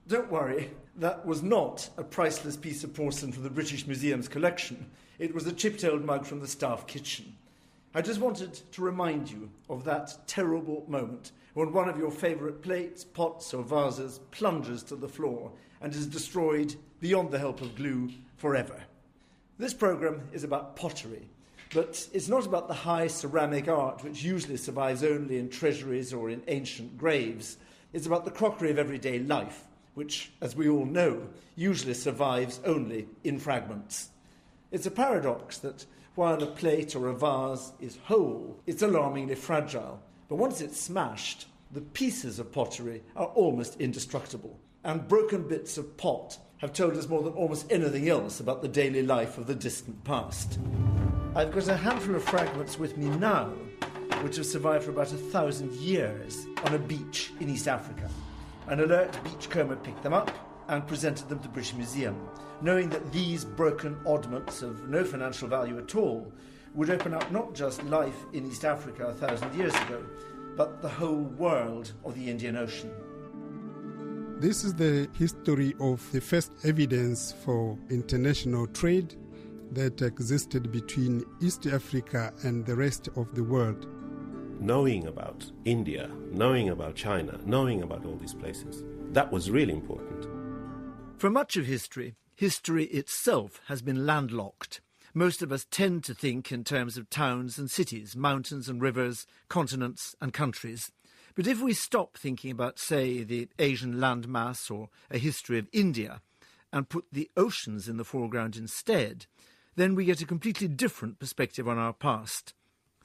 Don't worry, that was not a priceless piece of porcelain from the British Museum's collection. It was a chipped old mug from the staff kitchen. I just wanted to remind you of that terrible moment when one of your favourite plates, pots or vases plunges to the floor and is destroyed beyond the help of glue forever. This programme is about pottery, but it's not about the high ceramic art which usually survives only in treasuries or in ancient graves. It's about the crockery of everyday life, which, as we all know, usually survives only in fragments. It's a paradox that while a plate or a vase is whole, it's alarmingly fragile. But once it's smashed, the pieces of pottery are almost indestructible. And broken bits of pot have told us more than almost anything else about the daily life of the distant past. I've got a handful of fragments with me now, which have survived for about 1,000 years on a beach in East Africa. An alert beachcomber picked them up and presented them to the British Museum, knowing that these broken oddments of no financial value at all would open up not just life in East Africa 1,000 years ago, but the whole world of the Indian Ocean. This is the history of the first evidence for international trade that existed between East Africa and the rest of the world. Knowing about India, knowing about China, knowing about all these places, that was really important. For much of history, history itself has been landlocked. Most of us tend to think in terms of towns and cities, mountains and rivers, continents and countries. But if we stop thinking about, say, the Asian landmass or a history of India, and put the oceans in the foreground instead, then we get a completely different perspective on our past.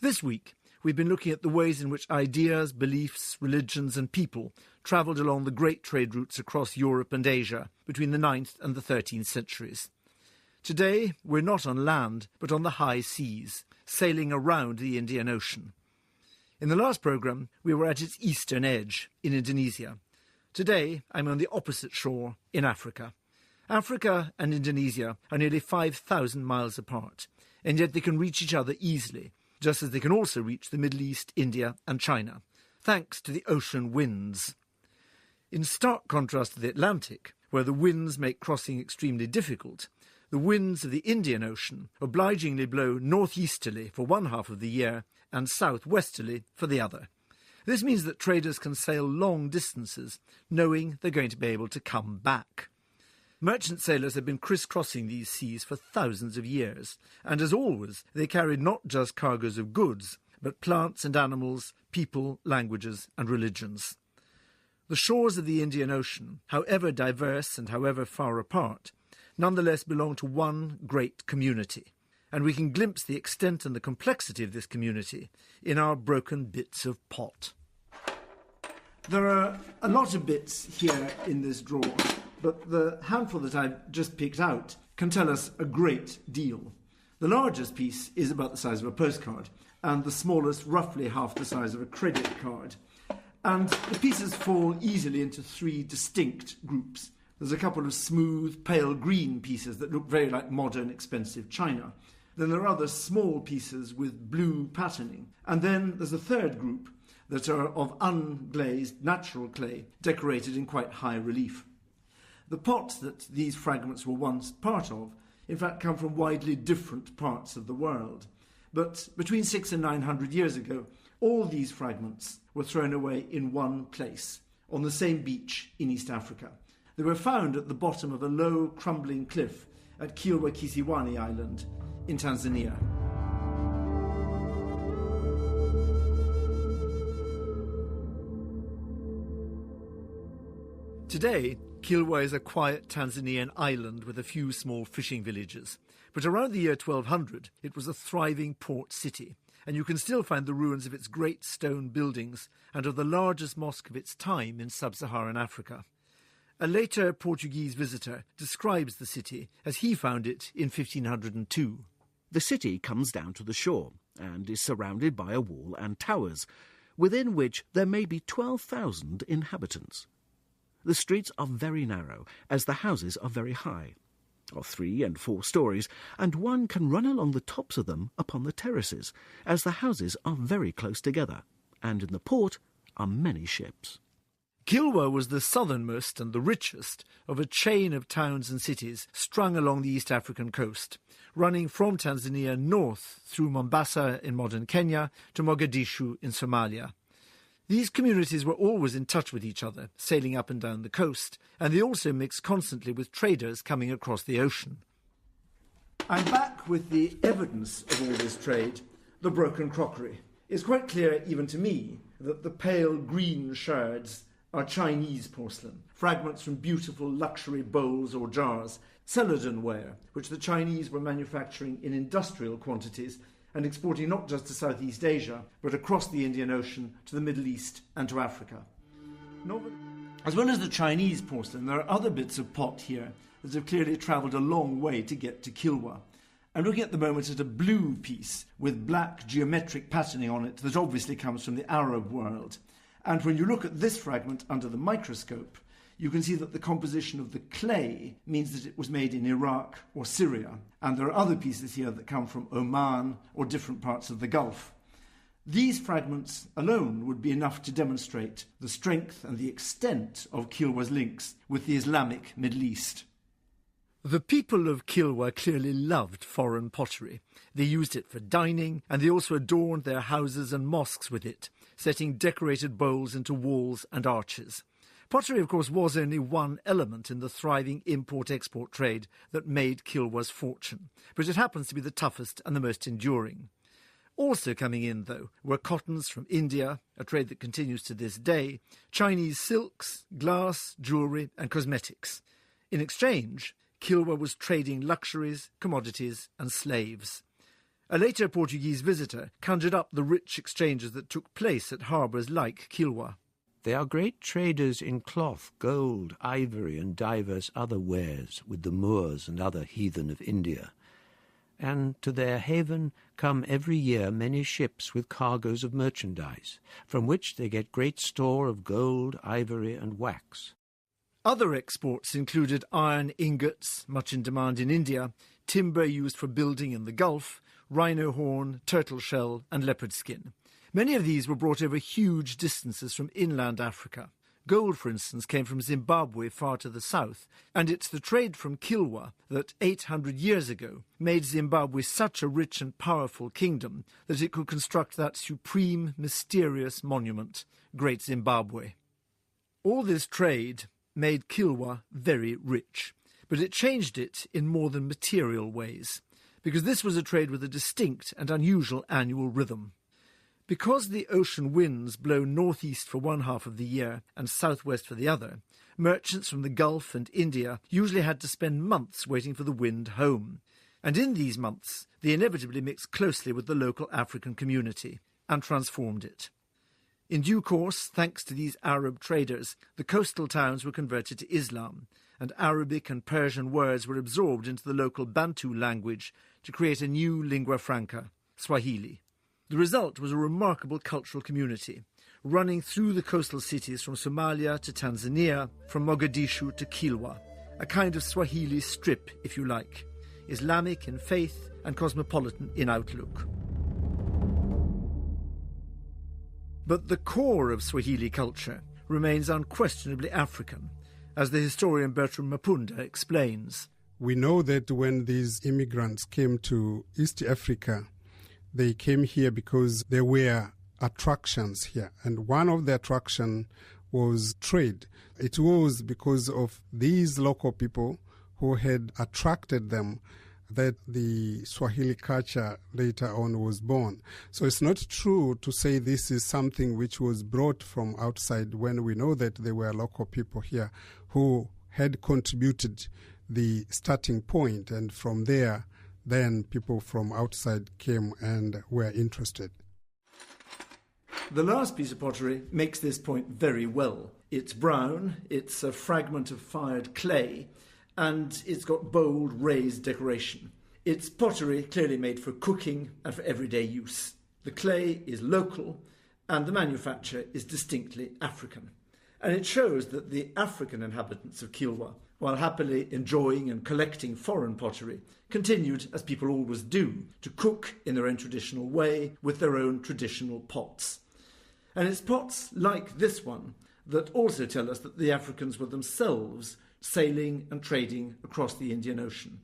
This week, we've been looking at the ways in which ideas, beliefs, religions and people travelled along the great trade routes across Europe and Asia between the 9th and the 13th centuries. Today, we're not on land, but on the high seas, sailing around the Indian Ocean. In the last programme, we were at its eastern edge, in Indonesia. Today, I'm on the opposite shore, in Africa. Africa and Indonesia are nearly 5,000 miles apart, and yet they can reach each other easily, just as they can also reach the Middle East, India and China, thanks to the ocean winds. In stark contrast to the Atlantic, where the winds make crossing extremely difficult, the winds of the Indian Ocean obligingly blow northeasterly for one half of the year and southwesterly for the other. This means that traders can sail long distances, knowing they're going to be able to come back. Merchant sailors have been crisscrossing these seas for thousands of years, and as always, they carried not just cargoes of goods, but plants and animals, people, languages and religions. The shores of the Indian Ocean, however diverse and however far apart, nonetheless belong to one great community, and we can glimpse the extent and the complexity of this community in our broken bits of pot. There are a lot of bits here in this drawer, but the handful that I've just picked out can tell us a great deal. The largest piece is about the size of a postcard, and the smallest roughly half the size of a credit card. And the pieces fall easily into three distinct groups. There's a couple of smooth, pale green pieces that look very like modern, expensive china. Then there are other small pieces with blue patterning. And then there's a third group that are of unglazed natural clay, decorated in quite high relief. The pots that these fragments were once part of, in fact, come from widely different parts of the world. But between 600 and 900 years ago, all these fragments were thrown away in one place, on the same beach in East Africa. They were found at the bottom of a low, crumbling cliff at Kilwa Kisiwani Island in Tanzania. Today, Kilwa is a quiet Tanzanian island with a few small fishing villages. But around the year 1200, it was a thriving port city, and you can still find the ruins of its great stone buildings and of the largest mosque of its time in sub-Saharan Africa. A later Portuguese visitor describes the city as he found it in 1502. The city comes down to the shore and is surrounded by a wall and towers, within which there may be 12,000 inhabitants. The streets are very narrow, as the houses are very high, of 3 and 4 stories, and one can run along the tops of them upon the terraces, as the houses are very close together, and in the port are many ships. Kilwa was the southernmost and the richest of a chain of towns and cities strung along the East African coast, running from Tanzania north through Mombasa in modern Kenya to Mogadishu in Somalia. These communities were always in touch with each other, sailing up and down the coast, and they also mixed constantly with traders coming across the ocean. I'm back with the evidence of all this trade, the broken crockery. It's quite clear, even to me, that the pale green shards are Chinese porcelain, fragments from beautiful luxury bowls or jars, celadon ware, which the Chinese were manufacturing in industrial quantities and exporting not just to Southeast Asia, but across the Indian Ocean to the Middle East and to Africa. As well as the Chinese porcelain, there are other bits of pot here that have clearly travelled a long way to get to Kilwa. I'm looking at the moment at a blue piece with black geometric patterning on it that obviously comes from the Arab world. And when you look at this fragment under the microscope, you can see that the composition of the clay means that it was made in Iraq or Syria. And there are other pieces here that come from Oman or different parts of the Gulf. These fragments alone would be enough to demonstrate the strength and the extent of Kilwa's links with the Islamic Middle East. The people of Kilwa clearly loved foreign pottery. They used it for dining, and they also adorned their houses and mosques with it, setting decorated bowls into walls and arches. Pottery, of course, was only one element in the thriving import-export trade that made Kilwa's fortune, but it happens to be the toughest and the most enduring. Also coming in, though, were cottons from India, a trade that continues to this day, Chinese silks, glass, jewellery and cosmetics. In exchange, Kilwa was trading luxuries, commodities and slaves. A later Portuguese visitor conjured up the rich exchanges that took place at harbours like Kilwa. They are great traders in cloth, gold, ivory and divers other wares with the Moors and other heathen of India. And to their haven come every year many ships with cargoes of merchandise, from which they get great store of gold, ivory and wax. Other exports included iron ingots, much in demand in India, timber used for building in the Gulf, rhino horn, turtle shell and leopard skin. Many of these were brought over huge distances from inland Africa. Gold, for instance, came from Zimbabwe far to the south, and it's the trade from Kilwa that 800 years ago made Zimbabwe such a rich and powerful kingdom that it could construct that supreme, mysterious monument, Great Zimbabwe. All this trade made Kilwa very rich, but it changed it in more than material ways, because this was a trade with a distinct and unusual annual rhythm. Because the ocean winds blow northeast for one half of the year and southwest for the other, merchants from the Gulf and India usually had to spend months waiting for the wind home. And in these months, they inevitably mixed closely with the local African community and transformed it. In due course, thanks to these Arab traders, the coastal towns were converted to Islam, and Arabic and Persian words were absorbed into the local Bantu language to create a new lingua franca, Swahili. The result was a remarkable cultural community, running through the coastal cities from Somalia to Tanzania, from Mogadishu to Kilwa, a kind of Swahili strip, if you like, Islamic in faith and cosmopolitan in outlook. But the core of Swahili culture remains unquestionably African, as the historian Bertram Mapunda explains. We know that when these immigrants came to East Africa, they came here because there were attractions here. And one of the attractions was trade. It was because of these local people who had attracted them that the Swahili culture later on was born. So it's not true to say this is something which was brought from outside when we know that there were local people here who had contributed the starting point, and from there then people from outside came and were interested. The last piece of pottery makes this point very well. It's brown, it's a fragment of fired clay, and it's got bold raised decoration. It's pottery clearly made for cooking and for everyday use. The clay is local, and the manufacture is distinctly African. And it shows that the African inhabitants of Kilwa, while happily enjoying and collecting foreign pottery, continued, as people always do, to cook in their own traditional way with their own traditional pots. And it's pots like this one that also tell us that the Africans were themselves sailing and trading across the Indian Ocean,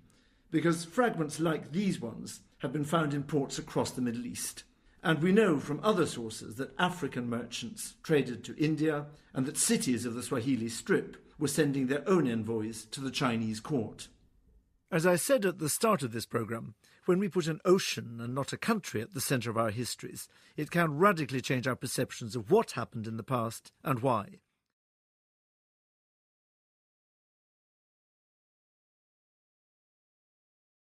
because fragments like these ones have been found in ports across the Middle East. And we know from other sources that African merchants traded to India and that cities of the Swahili Strip were sending their own envoys to the Chinese court. As I said at the start of this programme, when we put an ocean and not a country at the centre of our histories, it can radically change our perceptions of what happened in the past and why.